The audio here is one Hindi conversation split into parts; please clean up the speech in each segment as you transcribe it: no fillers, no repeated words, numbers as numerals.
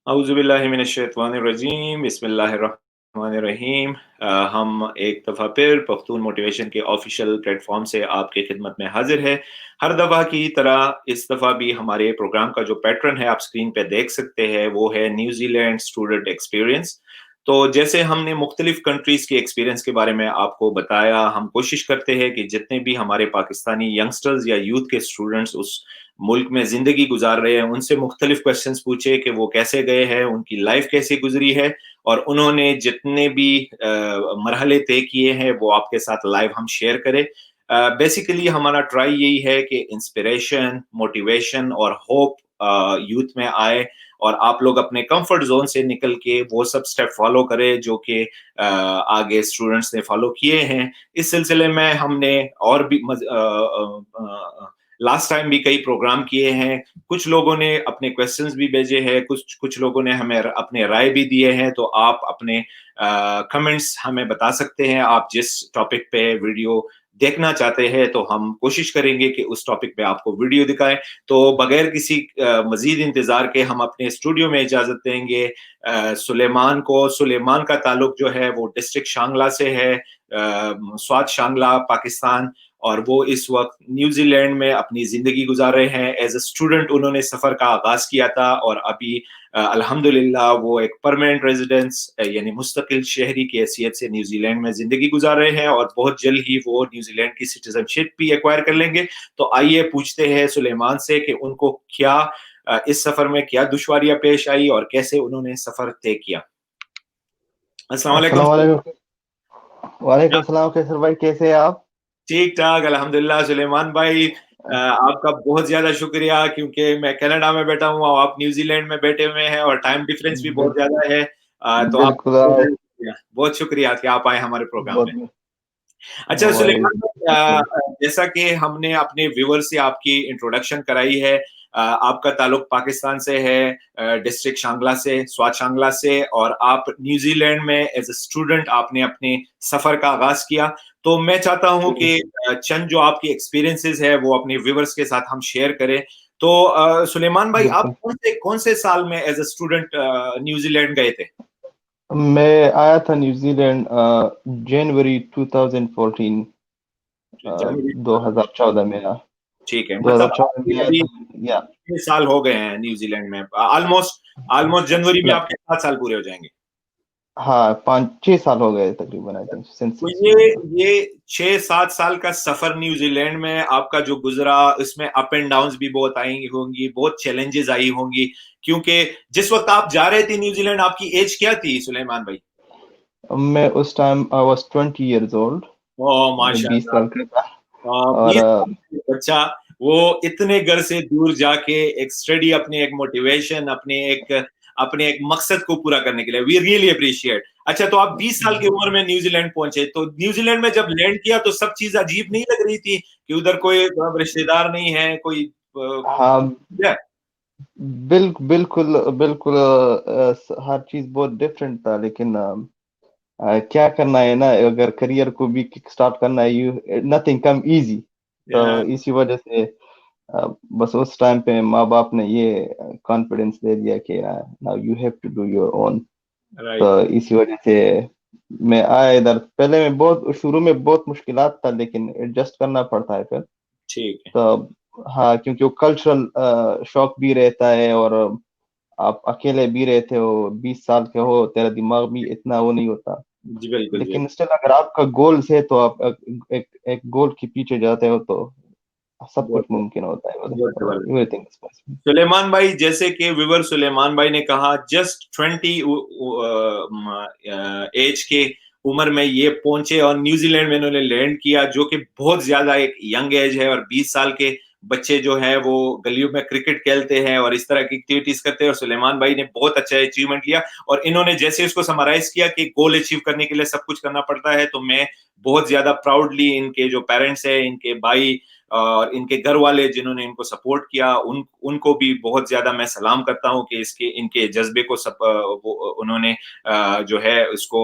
औज़ुबिल्लाहिमिनश्शैतानिर्रजीम बिस्मिल्लाहिर्रहमानिर्रहीम। हम एक दफ़ा फिर पख्तून मोटिवेशन के ऑफिशियल प्लेटफॉर्म से आपकी खिदमत में हाजिर है। हर दफ़ा की तरह इस दफ़ा भी हमारे प्रोग्राम का जो पैटर्न है आप स्क्रीन पे देख सकते हैं, वो है न्यूजीलैंड स्टूडेंट एक्सपीरियंस। तो जैसे हमने मुख्तलिफ कंट्रीज़ के एक्सपीरियंस के बारे में आपको बताया, हम कोशिश करते हैं कि जितने भी हमारे पाकिस्तानी यंगस्टर्स या यूथ के स्टूडेंट्स उस मुल्क में ज़िंदगी गुज़ार रहे हैं, उनसे मुख्तलिफ क्वेश्चन्स पूछे कि वो कैसे गए हैं, उनकी लाइफ़ कैसे गुज़री है और उन्होंने जितने भी मरहले तय किए हैं, वो आपके साथ लाइव हम शेयर करें। बेसिकली हमारा ट्राई यही है कि इंस्पिरेशन, मोटिवेशन और होप यूथ में आए और आप लोग अपने कंफर्ट ज़ोन से निकल के वो सब स्टेप फ़ॉलो करें जो कि आगे स्टूडेंट्स ने फ़ॉलो किए हैं। इस सिलसिले में हमने और भी लास्ट टाइम भी कई प्रोग्राम किए हैं। कुछ लोगों ने अपने क्वेश्चंस भी भेजे हैं, कुछ कुछ लोगों ने हमें अपने राय भी दिए हैं, तो आप अपने कमेंट्स हमें बता सकते हैं। आप जिस टॉपिक पे वीडियो देखना चाहते हैं, तो हम कोशिश करेंगे कि उस टॉपिक पे आपको वीडियो दिखाएँ। तो बगैर किसी मज़ीद इंतज़ार के हम अपने स्टूडियो में इजाज़त देंगे सुलेमान को। सुलेमान का ताल्लुक जो है वो डिस्ट्रिक्ट शांगला से है, स्वात शांगला, पाकिस्तान। और वो इस वक़्त न्यूज़ीलैंड में अपनी ज़िंदगी गुज़ार रहे हैं। एज़ अ स्टूडेंट उन्होंने सफ़र का आगाज़ किया था और अभी अल्हम्दुलिल्लाह वो एक परमानेंट रेज़िडेंस यानी मुस्तकिल शहरी की हैसियत से न्यूज़ीलैंड में ज़िंदगी गुज़ार रहे हैं और बहुत जल्द ही वो न्यूज़ीलैंड की सिटीज़नशिप भी एक्वायर कर लेंगे। तो आइए पूछते हैं सुलेमान से कि उनको क्या इस सफ़र में क्या दुश्वारियाँ पेश आई और कैसे उन्होंने सफ़र तय किया? अस्सलाम वालेकुम। अस्सलाम वालेकुम। वालेकुम सलाम कैसर भाई, कैसे हैं आप? ठीक-ठाक अल्हम्दुलिल्लाह सुलेमान भाई, आपका बहुत ज़्यादा शुक्रिया क्योंकि मैं कनाडा में बैठा हूँ और आप न्यूज़ीलैंड में बैठे हुए हैं और टाइम डिफरेंस भी बहुत बिल, ज़्यादा है। तो बिल्कुल आपका आज बहुत शुक्रिया कि आप आए हमारे प्रोग्राम में। बहुत अच्छा सुलेमान भाई, बिल्कुल। जैसा कि हमने अपने व्यूअर से आपकी इंट्रोडक्शन कराई है, आपका ताल्लुक पाकिस्तान से है, डिस्ट्रिक्ट शांगला से, स्वात शांगला से, और आप न्यूजीलैंड में एज अ स्टूडेंट आपने अपने सफर का आगाज किया। तो मैं चाहता हूं कि चंद जो आपकी एक्सपीरियंसेस है वो अपने व्यूअर्स के साथ हम शेयर करें। तो सुलेमान भाई, आप बिल्कुल कौन से साल में एज अ स्टूडेंट न्यूजीलैंड गए थे? मैं आया था न्यूजीलैंड जनवरी 2014, जनवरी 2014 में। ठीक है, मतलब 2014 आपके में आया अभी था। या 6 साल हो गए हैं न्यूजीलैंड में। ऑलमोस्ट ऑलमोस्ट जनवरी में न, आपके 7 साल पूरे हो जाएंगे। हाँ, 5-6 साल हो गए तकरीबन, आई थिंक सिंस तो 16। ये 6-7 साल का सफर न्यूजीलैंड में आपका जो गुजरा, इसमें अप एंड डाउन भी बहुत आई होंगी, बहुत चैलेंजेस आई होंगी, क्योंकि जिस वक्त आप जा रहे थे न्यूजीलैंड, आपकी एज क्या थी सुलेमान भाई? मैं उस time I was 20 years old. Oh मैं 20 माशाल्लाह। साल का था। और 20 साल के बच्चा, वो इतने घर से दूर जाके एक स्टडी, अपने एक मोटिवेशन, अपने एक मकसद को पूरा करने के लिए, वी रियली अप्रिशिएट। अच्छा, तो आप 20 साल की उम्र में न्यूजीलैंड पहुंचे, तो न्यूजीलैंड में जब लैंड किया तो सब चीज अजीब नहीं लग रही थी कि उधर कोई रिश्तेदार नहीं है, कोई हाँ, है? बिल्कुल बिल्कुल। हर चीज बहुत डिफरेंट था, लेकिन क्या करना है ना, अगर करियर को भी किक स्टार्ट करना है, यू नथिंग कम इजी। तो इसी वजह से बस उस टाइम पे माँ बाप ने ये कॉन्फिडेंस दे दिया कि now you have to do your own. Right. तो इसी वजह से मैं आया इधर। पहले में बहुत शुरू में बहुत मुश्किलात था, लेकिन एडजस्ट करना पड़ता है फिर। ठीक है। तो हाँ, क्योंकि वो कल्चरल शॉक भी रहता है, और आप अकेले भी रहते हो, 20 साल के हो, तेरा दिमाग भी इतना वो नहीं होता। जी बिल्कुल जी। लेकिन स्टिल अगर आपका गोल्स है तो आप एक गोल के पीछे जाते हो तो सब कुछ बहुत मुमकिन होता है। बहुत जबरदस्त। Everything is possible. सुलेमान भाई, जैसे कि विवर सुलेमान भाई ने कहा, जस्ट 20 एज के उम्र में ये पहुंचे और न्यूजीलैंड में इन्होंने लैंड किया, जो कि बहुत ज्यादा एक यंग एज है। और 20 साल के बच्चे जो है वो गलियों में क्रिकेट खेलते हैं और इस तरह की एक्टिविटीज करते हैं, और सुलेमान भाई ने बहुत अच्छा अचीवमेंट लिया। और इन्होंने जैसे इसको समराइज किया कि गोल अचीव करने के लिए सब कुछ करना पड़ता है, तो मैं बहुत ज्यादा प्राउडली इनके जो पेरेंट्स है, इनके भाई और इनके घर वाले जिन्होंने इनको सपोर्ट किया, उनको भी बहुत ज्यादा मैं सलाम करता हूं कि इसके इनके जज्बे को उन्होंने जो है इसको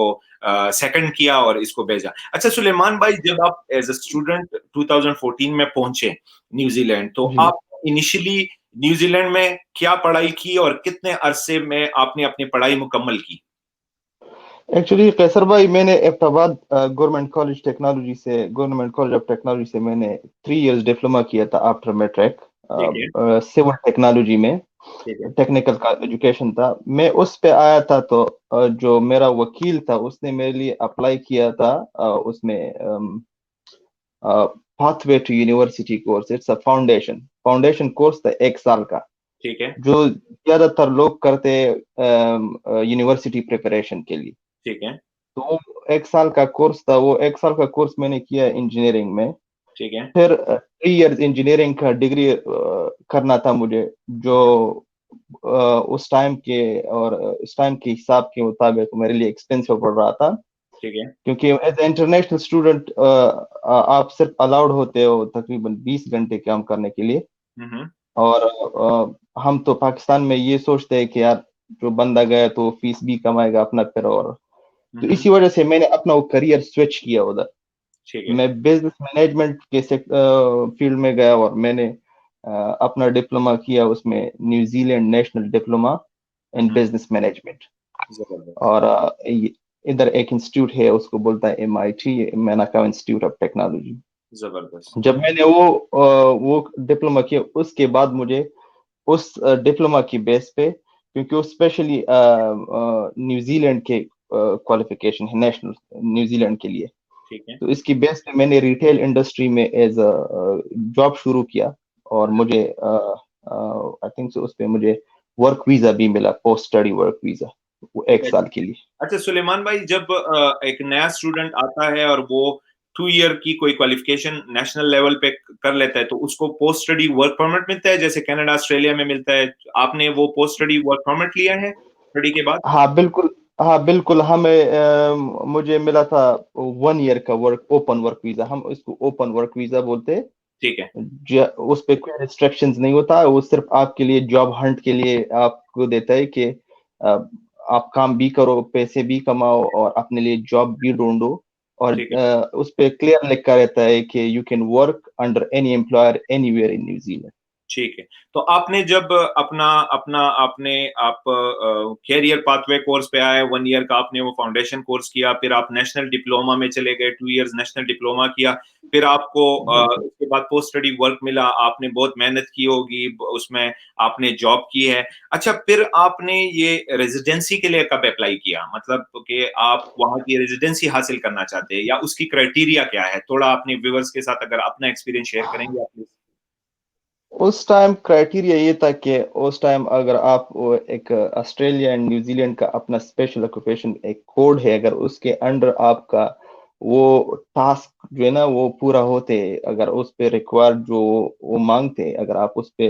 सेकंड किया और इसको भेजा। अच्छा सुलेमान भाई, जब आप एज अ स्टूडेंट 2014 में पहुंचे न्यूजीलैंड, तो जी। आप इनिशियली न्यूजीलैंड में क्या पढ़ाई की और कितने अरसे में आपने अपनी पढ़ाई मुकम्मल की? एक्चुअली कैसर भाई, मैंने Abbottabad government college of technology से मैंने 3 इयर्स डिप्लोमा किया था आफ्टर मैट्रिक, ठीक है, सिविल टेक्नोलॉजी में। ठीक है। टेक्निकल का एजुकेशन था। मैं उस पे आया था, तो जो मेरा वकील था उसने मेरे लिए अप्लाई किया था, उसमें pathway to university course. It's a foundation course था 1 साल का, ठीक है, जो ज्यादातर लोग करते यूनिवर्सिटी प्रिपरेशन के लिए। ठीक है, तो वो 1 साल का कोर्स था। वो 1 साल का कोर्स मैंने किया इंजीनियरिंग में। ठीक है। फिर 3 इयर्स इंजीनियरिंग का डिग्री करना था मुझे, जो उस टाइम के और इस टाइम के हिसाब के मुताबिक मेरे लिए एक्सपेंसिव पड़ रहा था। ठीक है। क्योंकि एज इंटरनेशनल स्टूडेंट आप सिर्फ अलाउड होते हो तकरीबन 20 घंटे काम करने के लिए। हुँ, हुँ। और हम तो पाकिस्तान में ये सोचते हैं कि यार, जो बंदा गया तो फीस भी कमाएगा अपना फिर। और हुँ, तो हुँ। इसी वजह से मैंने अपना वो करियर स्विच किया उधर। ठीक है। मैं बिजनेस मैनेजमेंट के फील्ड में गया, और मैंने अपना डिप्लोमा किया उसमें, न्यूजीलैंड नेशनल डिप्लोमा हुँ, इन हुँ। Business management. ज़बरदस्त। और इधर एक इंस्टीट्यूट है, उसको बोलता है MIT, मेनाका इंस्टीट्यूट ऑफ टेक्नोलॉजी। ज़बरदस्त। जब मैंने वो डिप्लोमा किया, उसके बाद मुझे उस डिप्लोमा की बेस पे, क्योंकि वो स्पेशली न्यूजीलैंड के क्वालिफिकेशन है, नेशनल न्यूजीलैंड के लिए। ठीक है। तो इसकी बेस पे मैंने रिटेल इंडस्ट्री में एज अ जॉब शुरू किया। और मुझे आई थिंक उस पे मुझे वर्क वीजा भी मिला, पोस्ट स्टडी वर्क वीजा, वो 1 साल के लिए। अच्छा सुलेमान भाई, जब एक नया स्टूडेंट आता है और वो 2 ईयर की कोई क्वालिफिकेशन नेशनल लेवल पे कर लेता है, तो उसको पोस्ट स्टडी वर्क परमिट मिलता है, जैसे कनाडा ऑस्ट्रेलिया में मिलता है। आपने वो पोस्ट स्टडी वर्क परमिट लिया है स्टडी के बाद? हाँ बिल्कुल। हाँ बिल्कुल, हमें मुझे मिला था 1 ईयर का ओपन वर्क वीजा। हम इसको ओपन वर्क वीजा बोलते हैं। ठीक है। उस पे कोई रिस्ट्रिक्शंस नहीं होता। वो सिर्फ आपके लिए जॉब हंट के लिए आपको देता है कि अ, आप काम भी करो, पैसे भी कमाओ, और अपने लिए जॉब भी ढूंढो। और ठीक है। उस पे क्लियर लिखा रहता है कि you can work under any employer anywhere in New Zealand. ठीक है। तो आपने जब अपना अपना आपने आप कैरियर पाथवे कोर्स पे आए, 1 ईयर का आपने वो फाउंडेशन कोर्स किया, फिर आप नेशनल डिप्लोमा में चले गए, 2 इयर्स नेशनल डिप्लोमा किया, फिर आपको बिल्कुल। उसके बाद पोस्ट स्टडी वर्क मिला, आपने बहुत मेहनत की होगी, उसमें आपने जॉब की है। अच्छा, फिर आपने ये रेज़िडेंसी के लिए कब अप्लाई किया? मतलब कि आप वहाँ की रेज़िडेंसी हासिल करना चाहते हैं या उसकी क्राइटेरिया क्या है? थोड़ा अपने व्यूअर्स के साथ अगर अपना एक्सपीरियंस शेयर करेंगे आप प्लीज़? उस टाइम क्राइटेरिया ये था कि उस टाइम अगर आप एक ऑस्ट्रेलिया एंड न्यूजीलैंड का अपना स्पेशल ऑक्यूपेशन एक कोड है, अगर उसके अंडर आपका वो टास्क जो है ना वो पूरा होते, अगर उस पे रिक्वायर्ड जो वो मांगते, अगर आप उस पे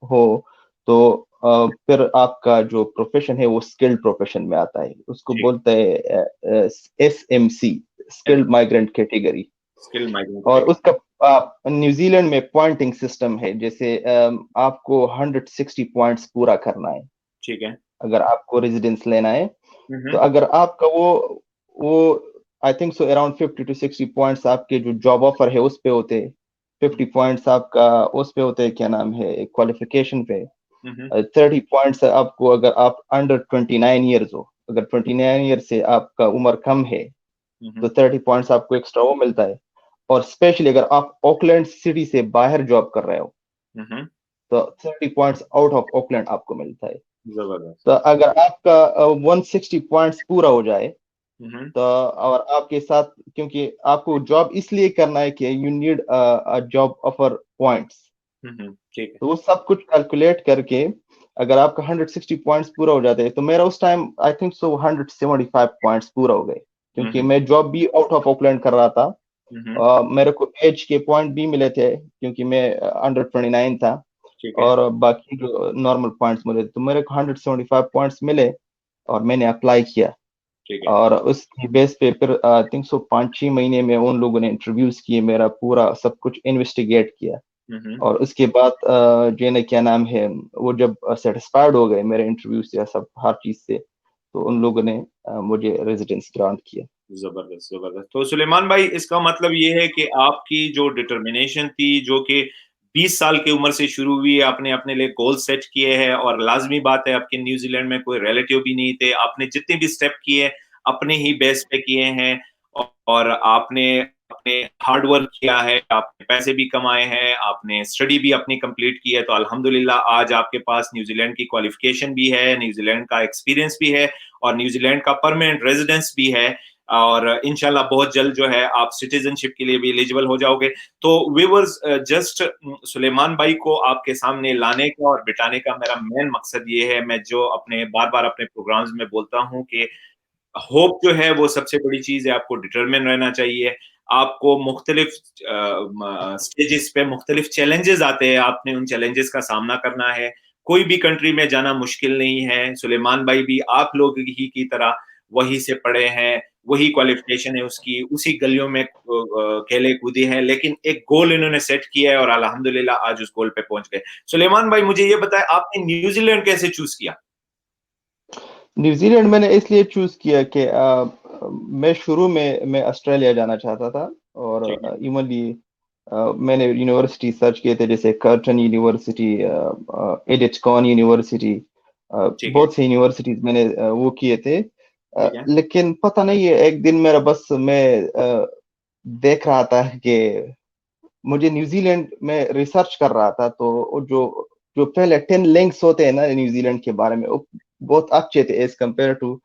हो, तो फिर आपका जो प्रोफेशन है वो स्किल्ड प्रोफेशन में आता है। उसको ठीक। बोलते हैं SMC, skilled migrant category. Skill migrant और कैटेगरी। उसका न्यूजीलैंड में पॉइंटिंग सिस्टम है। जैसे आपको 160 पॉइंट्स पूरा करना है ठीक है। अगर आपको रेजिडेंस लेना है। हुँ, तो हुँ। अगर आपका वो I think so around 50 to 60 points आपके जो जॉब ऑफर है उस पे होते, हुँ, 50 पॉइंट्स आपका उस पे होते, क्या नाम है, क्वालिफिकेशन पे। हुँ, हुँ, 30 पॉइंट्स आपको, अगर आप अंडर 29 ईयर्स हो, अगर 29 ईयर से आपका उम्र कम है, हुँ, तो हुँ, 30 पॉइंट्स आपको एक्स्ट्रा वो मिलता है। और स्पेशली अगर आप ऑकलैंड सिटी से बाहर जॉब कर रहे हो, हुँ, हुँ। तो 30 पॉइंट्स आउट ऑफ ऑकलैंड आपको मिलता है। ज़बरदस्त। तो अगर आपका 160 पॉइंट्स पूरा हो जाए, हुँ, हुँ, तो और आपके साथ, क्योंकि आपको जॉब इसलिए करना है कि you need job offer points. हुँ, हुँ। ठीक है। तो वो सब कुछ कैलकुलेट करके, अगर आपका 160 पॉइंट्स पूरा हो जाते हैं, तो मेरा उस time I think so 175 points पूरा हो गए, हुँ, क्योंकि हुँ, मैं जॉब भी आउट ऑफ ऑकलैंड कर रहा था। हुँ, हुँ। मेरे को एज के पॉइंट भी मिले थे, क्योंकि मैं अंडर 29 था। ठीक है। और बाकी जो नॉर्मल पॉइंट्स मिले थे, तो मेरे को 175 पॉइंट्स मिले, और मैंने अप्लाई किया। ठीक है। और उसकी बेस पे फिर आई थिंक सो 5-6 महीने में उन लोगों ने इंटरव्यूज किए, मेरा पूरा सब कुछ इन्वेस्टिगेट किया। हुँ, हुँ। और उसके बाद जो ने क्या नाम है, वो जब सेटिस्फाइड हो गए मेरे इंटरव्यू से या सब हर चीज से, तो उन लोगों ने मुझे रेजिडेंस ग्रांट किया। ज़बरदस्त, ज़बरदस्त। तो सुलेमान भाई, इसका मतलब ये है कि आपकी जो डिटर्मिनेशन थी, जो कि 20 साल की उम्र से शुरू हुई, आपने अपने लिए गोल सेट किए हैं और लाज़मी बात है आपके न्यूज़ीलैंड में कोई रिलेटिव भी नहीं थे। आपने जितने भी स्टेप किए, अपने ही बेस पे किए हैं और आपने अपने हार्ड वर्क किया है, आपने पैसे भी कमाए हैं, आपने स्टडी भी अपनी कंप्लीट की है, तो अल्हम्दुलिल्लाह आज आपके पास न्यूज़ीलैंड की क्वालिफ़िकेशन भी है, न्यूज़ीलैंड का एक्सपीरियंस भी है और न्यूज़ीलैंड का परमानेंट रेज़िडेंस भी है और इंशाल्लाह बहुत जल्द जो है आप सिटीज़नशिप के लिए भी एलिजिबल हो जाओगे। तो व्यूअर्स जस्ट सुलेमान भाई को आपके सामने लाने का और बिठाने का मेरा मेन मकसद ये है, मैं जो अपने बार-बार अपने प्रोग्राम्स में बोलता हूँ कि होप जो है वो सबसे बड़ी चीज़ है, आपको डिटरमिन रहना चाहिए। आपको मुख्तलिफ स्टेजेस पे मुख्तलिफ चैलेंजेस आते हैं, आपने उन चैलेंजेस का सामना करना है। कोई भी कंट्री में जाना मुश्किल नहीं है। सुलेमान भाई भी आप लोग ही की तरह वहीं से पढ़े हैं, वही क्वालिफ़िकेशन है उसकी, उसी गलियों में खेले कूदे हैं, लेकिन एक गोल इन्होंने सेट किया है और अल्हम्दुलिल्लाह आज उस गोल पे पहुँच गए। सुलेमान भाई मुझे ये बताएँ आपने न्यूज़ीलैंड कैसे चूज़ किया? न्यूजीलैंड मैंने इसलिए चूज किया कि मैं शुरू में मैं ऑस्ट्रेलिया जाना चाहता था ठीक है, और इवनली मैंने यूनिवर्सिटी सर्च किए थे जैसे Curtin university, Edith Cowan university, ठीक है, बहुत से यूनिवर्सिटीज मैंने वो किए थे। ठीक है। लेकिन पता नहीं है एक दिन मेरा बस मैं देख रहा था कि मुझे न्यूजीलैंड में रिसर्च कर रहा था तो वो जो जो पहले 10 लिंक्स होते हैं ना न्यूजीलैंड के बारे में वो बहुत अच्छे थे as compare to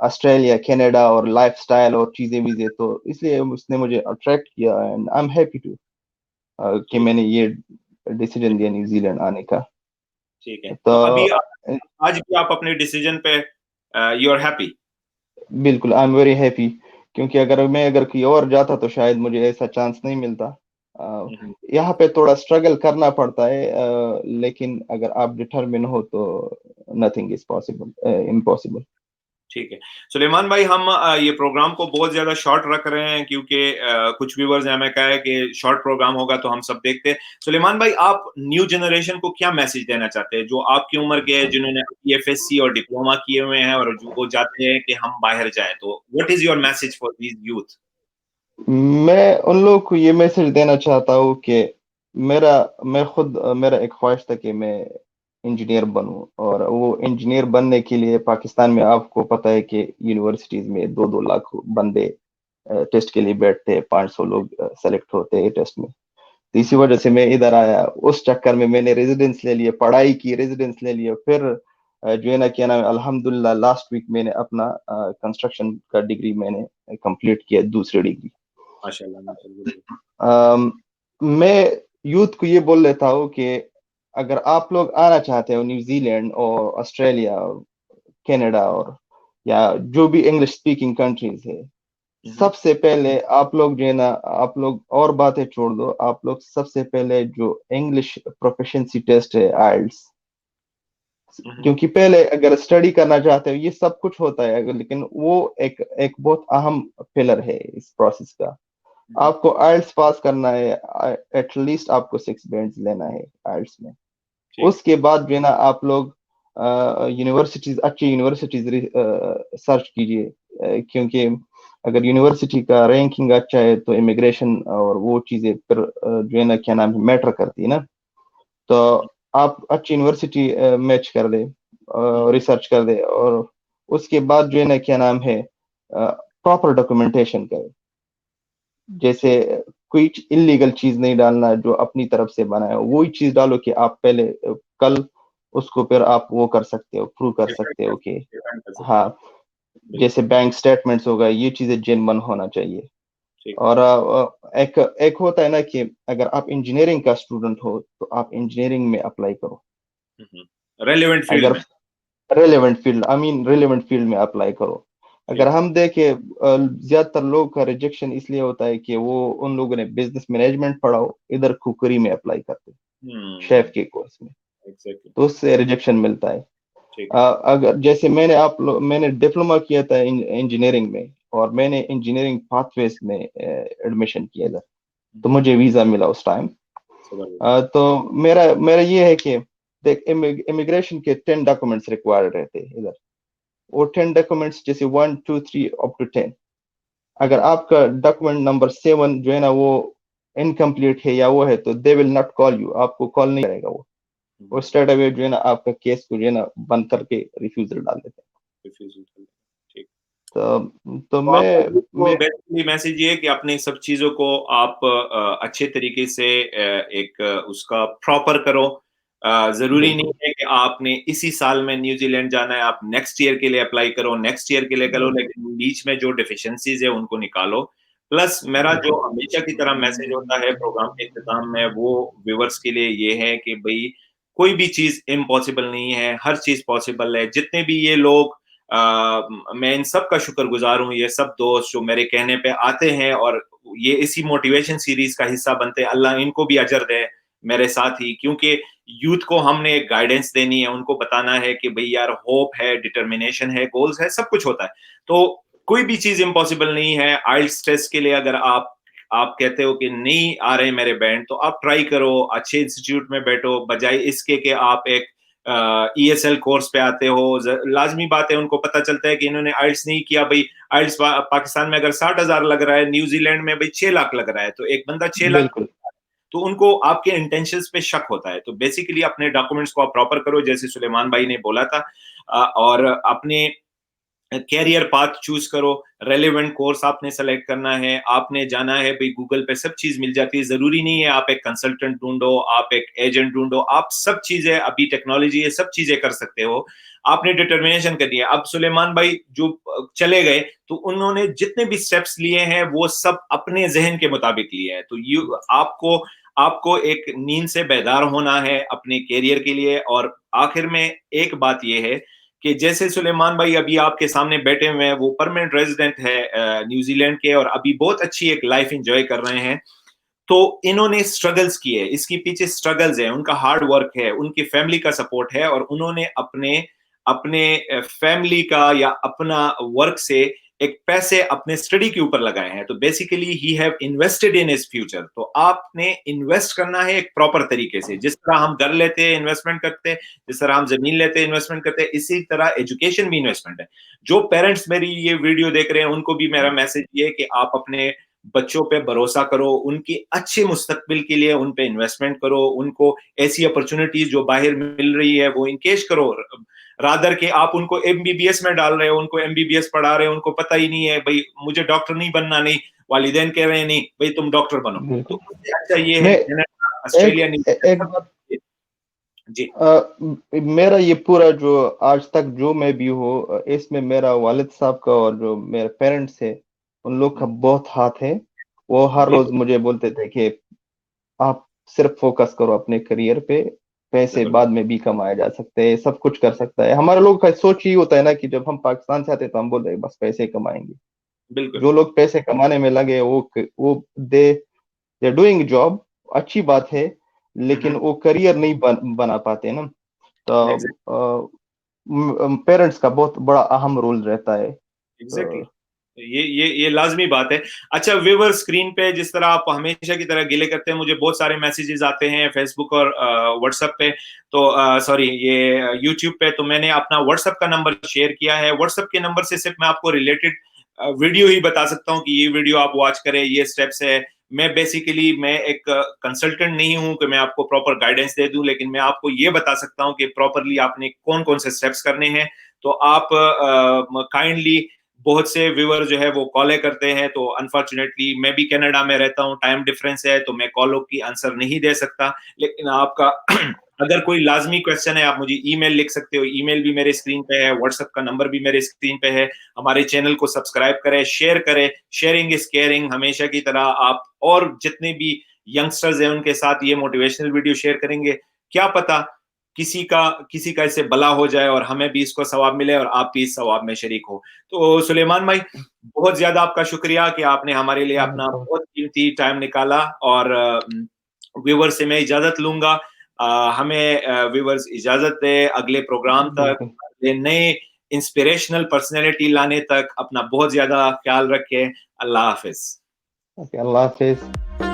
Australia, Canada और लाइफस्टाइल और चीजें वीजें, तो इसलिए उसने मुझे अट्रैक्ट किया and I am happy to कि ठीक है, मैंने ये डिसीजन ठीक लिया है, न्यूजीलैंड आने का। ठीक है। तो तो अभी आज भी आप अपने डिसीजन पे यू आर हैप्पी? बिल्कुल आई एम वेरी हैप्पी, क्योंकि अगर कहीं और जाता तो शायद मुझे ऐसा चांस नहीं मिलता। अ, हुँ, हुँ। यहाँ पे थोड़ा स्ट्रगल करना पड़ता है, लेकिन अगर आप डिटरमिन हो तो नथिंग इज पॉसिबल, इम्पॉसिबल। ठीक है। सुलेमान भाई हम ये प्रोग्राम को बहुत ज़्यादा शॉर्ट रख रहे हैं क्योंकि कुछ व्यूअर्स ने हमें कहा है कि शॉर्ट प्रोग्राम होगा तो हम सब देखते हैं। सुलेमान भाई आप न्यू जनरेशन को क्या मैसेज देना चाहते हैं? जो आपकी उम्र के हैं जिन्होंने बीएफएससी और डिप्लोमा किए हुए हैं और जो वो चाहते हैं कि हम बाहर जाएँ, तो what is your message for these youth? मैं उन लोगों को ये मैसेज देना चाहता हूँ कि मेरा मैं खुद मेरा एक ख्वाहिश था कि मैं इंजीनियर बनूं, और वो इंजीनियर बनने के लिए पाकिस्तान में आपको पता है कि यूनिवर्सिटीज में 2-2 लाख बंदे टेस्ट के लिए बैठते हैं, 500 लोग सेलेक्ट होते हैं टेस्ट में। तो इसी वजह से मैं इधर आया, उस चक्कर में मैंने रेजिडेंस ले लिया, पढ़ाई की, रेजिडेंस ले लिया, फिर जो है ना क्या नाम है, अल्हम्दुलिल्लाह लास्ट वीक मैंने अपना कंस्ट्रक्शन का डिग्री मैंने कंप्लीट किया, दूसरी डिग्री। माशाल्लाह, माशाल्लाह। अम, मैं यूथ को ये बोल लेता हूँ कि अगर आप लोग आना चाहते हो न्यूजीलैंड और ऑस्ट्रेलिया और कनाडा और या जो भी इंग्लिश स्पीकिंग कंट्रीज है, हुँ, हुँ। सबसे पहले आप लोग जो है ना, आप लोग और बातें छोड़ दो, आप लोग सबसे पहले जो इंग्लिश प्रोफिशिएंसी टेस्ट है आइल्स, हुँ, हुँ। क्योंकि पहले अगर स्टडी करना चाहते हो ये सब कुछ होता है लेकिन वो एक एक बहुत अहम पिलर है इस प्रोसेस का। हुँ, हुँ। आपको आइल्स पास करना है, एटलीस्ट आपको 6 बैंड्स लेना है आइल्स में। ठीक है, उसके बाद जो है ना आप लोग यूनिवर्सिटीज, अच्छी यूनिवर्सिटीज सर्च कीजिए, क्योंकि अगर यूनिवर्सिटी का रैंकिंग अच्छा है तो इमिग्रेशन और वो चीजें फिर जो है ना क्या नाम है मैटर करती है ना। तो आप अच्छी यूनिवर्सिटी मैच कर दे, हुँ, हुँ। रिसर्च कर दे, और उसके बाद जो है ना क्या नाम है प्रॉपर डॉक्यूमेंटेशन करे, जैसे ठीक, कोई इलीगल चीज नहीं डालना, जो अपनी तरफ से बना है वही चीज डालो कि आप पहले कल उसको फिर आप वो कर सकते हो, प्रूव कर सकते हो कि डिफेंड कर सकते हैं। हाँ, बिल्कुल, जैसे बैंक स्टेटमेंट्स होगा, ये चीजें जेन्युइन होना चाहिए। ठीक। और एक एक होता है ना कि अगर आप इंजीनियरिंग का स्टूडेंट हो तो आप इंजीनियरिंग में अप्लाई करो। हुँ, हुँ। रेलेवेंट फील्ड अगर में, रेलेवेंट फील्ड में अप्लाई करो। अगर ठीक है। हम देखें ज्यादातर लोगों का रिजेक्शन इसलिए होता है कि वो उन लोगों ने बिजनेस मैनेजमेंट पढ़ा हो, इधर कुकरी में अप्लाई करते हैं, शेफ हुँ, के कोर्स में, एग्ज़ैक्टली, तो उससे रिजेक्शन मिलता है। ठीक है। अगर जैसे मैंने डिप्लोमा किया था इंजीनियरिंग में, और मैंने इंजीनियरिंग पाथवेज में एडमिशन किया था, हुँ, तो हुँ। मुझे वीजा मिला उस टाइम। ज़बरदस्त, तो मेरा मेरा ये है कि देख, इमिग्रेशन के 10 डॉक्यूमेंट्स रिक्वायर्ड रहते हैं इधर। वो 10 डॉक्यूमेंट्स जैसे 1 2 3 अप टू 10, हुँ, अगर हुँ। आपका डॉक्यूमेंट नंबर 7 जो है ना वो इनकम्प्लीट है या वो है, तो they will not call you, आपको कॉल नहीं करेगा वो स्ट्रेट अवे जो है ना आपका केस को जो है ना बंद करके रिफ्यूजल डाल देते रिफ्यूजल। ठीक। हैं। तो तो आपका मैं तो बेसिकली मैसेज ये है कि अपने सब चीज़ों को आप अच्छे तरीके से एक उसका प्रॉपर करो। ज़रूरी नहीं बिल्कुल है कि आपने इसी साल में न्यूज़ीलैंड जाना है, आप नेक्स्ट ईयर के लिए अप्लाई करो, नेक्स्ट ईयर के लिए करो, बिल्कुल लेकिन बीच में जो डेफिशिएंसीज़ है उनको निकालो। प्लस मेरा जो बिल्कुल हमेशा की तरह मैसेज होता है प्रोग्राम के इख्तिताम में, वो व्यूअर्स के लिए ये है कि भई कोई भी चीज़ इम्पॉसिबल नहीं है, हर चीज़ पॉसिबल है। जितने भी ये लोग मैं इन सब का शुक्रगुज़ार हूँ, ये सब दोस्त जो मेरे कहने पे आते हैं और ये इसी मोटिवेशन सीरीज़ का हिस्सा बनते हैं, अल्लाह इनको भी अजर दे मेरे साथ ही, क्योंकि यूथ को हमने एक गाइडेंस देनी है, उनको बताना है कि भई यार होप है, डिटर्मिनेशन है, गोल्स है, सब कुछ होता है। तो कोई भी चीज़ इम्पॉसिबल नहीं है। आइल्स टेस्ट के लिए अगर आप कहते हो कि नहीं आ रहे मेरे बैंड, तो आप ट्राई करो, अच्छे इंस्टीट्यूट में बैठो, बजाय इसके कि आप एक ईएसएल कोर्स पे आते हो। लाजमी बात है, उनको पता चलता है कि इन्होंने आइल्स नहीं किया। भाई आइल्स पाकिस्तान में अगर 60,000 लग रहा है, न्यूजीलैंड में भाई 6 लाख लग रहा है, तो एक बंदा 6 लाख, बिल्कुल तो उनको आपके इंटेंशंस पे शक होता है। तो बेसिकली अपने डॉक्यूमेंट्स को आप प्रॉपर करो, जैसे सुलेमान भाई ने बोला था। और अपने कैरियर पाथ चूज करो, रेलेवेंट कोर्स आपने सेलेक्ट करना है, आपने जाना है, भाई गूगल पे सब चीज मिल जाती है। जरूरी नहीं है आप एक कंसल्टेंट ढूंढो, आप एक एजेंट ढूंढो, आप सब चीजें, अभी टेक्नोलॉजी है, सब चीजें कर सकते हो। आपने डिटर्मिनेशन करनी है। अब सुलेमान भाई जो चले गए, तो उन्होंने जितने भी स्टेप्स लिए हैं वो सब अपने जहन के मुताबिक लिए हैं। तो यू आपको आपको एक नींद से बेदार होना है अपने कैरियर के लिए। और आखिर में एक बात यह है कि जैसे सुलेमान भाई अभी आपके सामने बैठे हुए हैं, वो परमानेंट रेजिडेंट है न्यूजीलैंड के, और अभी बहुत अच्छी एक लाइफ एंजॉय कर रहे हैं। तो इन्होंने स्ट्रगल्स किए, इसके पीछे स्ट्रगल्स है, उनका हार्ड वर्क है, उनकी फैमिली का सपोर्ट है, और उन्होंने अपने अपने फैमिली का या अपना वर्क से एक पैसे अपने स्टडी के ऊपर लगाए हैं। तो basically he have invested in his future. तो आपने इन्वेस्ट करना है एक प्रॉपर तरीके से, जिस तरह हम घर लेते हैं इन्वेस्टमेंट करते हैं, जिस तरह हम जमीन लेते हैं इन्वेस्टमेंट करते हैं, इसी तरह एजुकेशन भी इन्वेस्टमेंट है। जो पेरेंट्स मेरी ये वीडियो देख रहे हैं, उनको भी मेरा मैसेज ये कि आप अपने बच्चों पे भरोसा करो, उनकी अच्छे मुस्तकबिल के लिए उन पे इन्वेस्टमेंट करो, उनको ऐसी अपॉर्चुनिटीज जो बाहर मिल रही है वो इनकेश करो। रादर के आप उनको एमबीबीएस में डाल रहे हो, उनको एमबीबीएस पढ़ा रहे हो, उनको पता ही नहीं है भाई मुझे डॉक्टर नहीं बनना, नहीं वालिदैन कह रहे हैं नहीं भाई तुम डॉक्टर बनो। तो बिल्कुल उससे अच्छा ये है मैं कनाडा, एक ऑस्ट्रेलिया, एक न्यूजीलैंड बात जी। मेरा ये पूरा जो आज तक जो मैं भी हूँ इसमें मेरा वालिद साहब का और जो मेरे पेरेंट्स है उन लोग का बहुत हाथ है। वो हर रोज बिल्कुल मुझे बोलते थे कि आप सिर्फ फोकस करो अपने करियर पे, पैसे बिल्कुल बाद में भी कमाया जा सकते हैं, सब कुछ कर सकता है। हमारे लोग का सोच ही होता है ना कि जब हम पाकिस्तान से आते हैं तो हम बोल रहे हैं बस पैसे ही कमाएंगे। बिल्कुल जो लोग पैसे कमाने में लगे वो दे डूइंग जॉब, अच्छी बात है, लेकिन वो करियर नहीं बना पाते ना। एग्जैक्टली तो पेरेंट्स का बहुत बड़ा अहम रोल रहता है। एग्जैक्टली। तो ये लाजमी बात है। अच्छा व्यूवर, स्क्रीन पे जिस तरह आप हमेशा की तरह गिले करते हैं, मुझे बहुत सारे मैसेजेस आते हैं फेसबुक और व्हाट्सएप पे, तो सॉरी ये यूट्यूब पे, तो मैंने अपना व्हाट्सएप का नंबर शेयर किया है। व्हाट्सएप के नंबर से सिर्फ मैं आपको रिलेटेड वीडियो ही बता सकता हूँ कि ये वीडियो आप वॉच करें, ये स्टेप्स है। मैं एक कंसल्टेंट नहीं हूं कि मैं आपको प्रॉपर गाइडेंस दे दूं, लेकिन मैं आपको ये बता सकता हूं कि प्रॉपरली आपने कौन कौन से स्टेप्स करने हैं। तो आप काइंडली, बहुत से व्यूअर जो है वो कॉलें करते हैं, तो अनफॉर्चुनेटली मैं भी कनाडा में रहता हूँ, टाइम डिफरेंस है, तो मैं कॉलों की आंसर नहीं दे सकता। लेकिन आपका अगर कोई लाजमी क्वेश्चन है, आप मुझे ईमेल लिख सकते हो, ईमेल भी मेरे स्क्रीन पे है, व्हाट्सएप का नंबर भी मेरे स्क्रीन पे है। हमारे चैनल को सब्सक्राइब करें, शेयर करें, शेयरिंग इज केयरिंग। हमेशा की तरह आप और जितने भी यंगस्टर्स हैं उनके साथ ये मोटिवेशनल वीडियो शेयर करेंगे, क्या पता किसी का इससे भला हो जाए और हमें भी इसको सवाब मिले और आप भी इस सवाब में शरीक हो। तो सुलेमान भाई, बहुत ज्यादा आपका शुक्रिया कि आपने हमारे लिए अपना बहुत कीमती टाइम निकाला। और व्यूवर से मैं इजाजत लूंगा। हमें व्यूवर्स इजाजत दे, अगले प्रोग्राम तक, बिल्कुल अगले नए इंस्पिरेशनल पर्सनैलिटी लाने तक अपना बहुत ज्यादा ख्याल रखें। अल्लाह हाफिज। ओके, अल्लाह हाफिज।